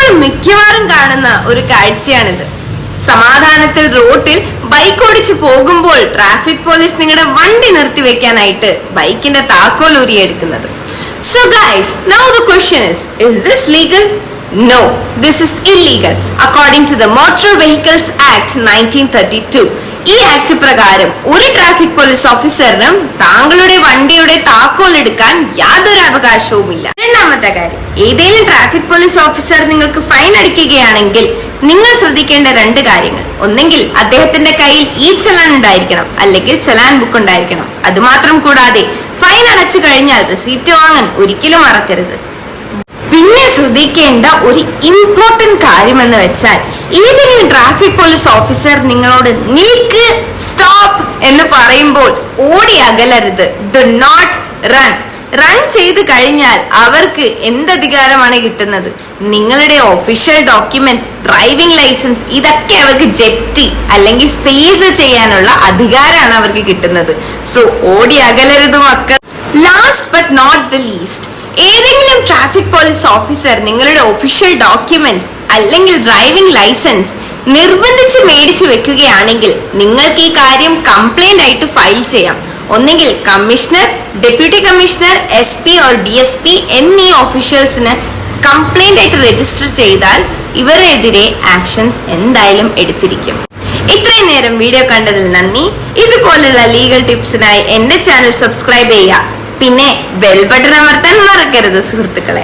നമ്മൾ മിക്കവാറും കാണുന്ന ഒരു കാഴ്ചയാണിത്. സമാധാനത്തിൽ റോട്ടിൽ ബൈക്ക് ഓടിച്ചു പോകുമ്പോൾ ട്രാഫിക് പോലീസ് നിങ്ങളുടെ വണ്ടി നിർത്തിവെക്കാനായിട്ട് ബൈക്കിന്റെ താക്കോൽ ഊരിയെടുക്കുന്നത്. So guys, now the question is this legal? No, this is illegal according to the Motor Vehicles Act 1932. ഈ ആക്ട് പ്രകാരം ഒരു ട്രാഫിക് പോലീസ് ഓഫീസറിനും താങ്കളുടെ വണ്ടിയുടെ താക്കോൽ എടുക്കാൻ യാതൊരു അവകാശവുമില്ല. രണ്ടാമത്തെ കാര്യം, ഏതെങ്കിലും ട്രാഫിക് പോലീസ് ഓഫീസർ നിങ്ങൾക്ക് ഫൈൻ അടിക്കുകയാണെങ്കിൽ നിങ്ങൾ ശ്രദ്ധിക്കേണ്ട രണ്ട് കാര്യങ്ങൾ. ഒന്നെങ്കിൽ അദ്ദേഹത്തിന്റെ കയ്യിൽ ഈ ചലാൻ ഉണ്ടായിരിക്കണം, അല്ലെങ്കിൽ ചലാൻ ബുക്ക് ഉണ്ടായിരിക്കണം. അതുമാത്രം കൂടാതെ ഫൈൻ അടച്ചു കഴിഞ്ഞാൽ റിസീപ്റ്റ് വാങ്ങാൻ ഒരിക്കലും മറക്കരുത്. പിന്നെ ശ്രദ്ധിക്കേണ്ട ഒരു ഇമ്പോർട്ടന്റ് കാര്യം എന്ന് വെച്ചാൽ, ഏതെങ്കിലും ട്രാഫിക് പോലീസ് ഓഫീസർ നിങ്ങളോട് നിൽക്ക്, സ്റ്റോപ്പ് എന്ന് പറയുമ്പോൾ ഓടി അകലരുത്. Do not run. റൺ ചെയ്ത് കഴിഞ്ഞാൽ അവർക്ക് എന്തധികാരമാണ് കിട്ടുന്നത്? നിങ്ങളുടെ ഒഫീഷ്യൽ ഡോക്യുമെന്റ്സ്, ഡ്രൈവിംഗ് ലൈസൻസ്, ഇതൊക്കെ അവർക്ക് ജപ്തി അല്ലെങ്കിൽ സീസ് ചെയ്യാനുള്ള അധികാരമാണ് അവർക്ക് കിട്ടുന്നത്. സോ ഓടി അകലരുത് മക്കൾ. Last but not the least, ഏതെങ്കിലും ട്രാഫിക് പോലീസ് ഓഫീസർ നിങ്ങളുടെ ഒഫീഷ്യൽ ഡോക്യുമെന്റ്സ് അല്ലെങ്കിൽ ഡ്രൈവിംഗ് ലൈസൻസ് നിർബന്ധിച്ച് മേടിച്ചു വെക്കുകയാണെങ്കിൽ നിങ്ങൾക്ക് ഈ കാര്യം കംപ്ലൈന്റ് ആയിട്ട് ഫയൽ ചെയ്യാം. ഒന്നെങ്കിൽ commissioner, deputy commissioner, SP or DSP എന്നീ ഓഫീഷ്യൽസിന് കംപ്ലൈന്റ് ആയിട്ട് രജിസ്റ്റർ ചെയ്താൽ ഇവരെതിരെ ആക്ഷൻസ് എന്തായാലും എടുത്തിരിക്കും. ഇത്രയും നേരം വീഡിയോ കണ്ടതിൽ നന്ദി. ഇതുപോലുള്ള ലീഗൽ ടിപ്സിനായി എന്റെ ചാനൽ സബ്സ്ക്രൈബ് ചെയ്യുക. പിന്നെ ബെൽ ബട്ടൺ അമർത്താൻ മറക്കരുത് സുഹൃത്തുക്കളെ.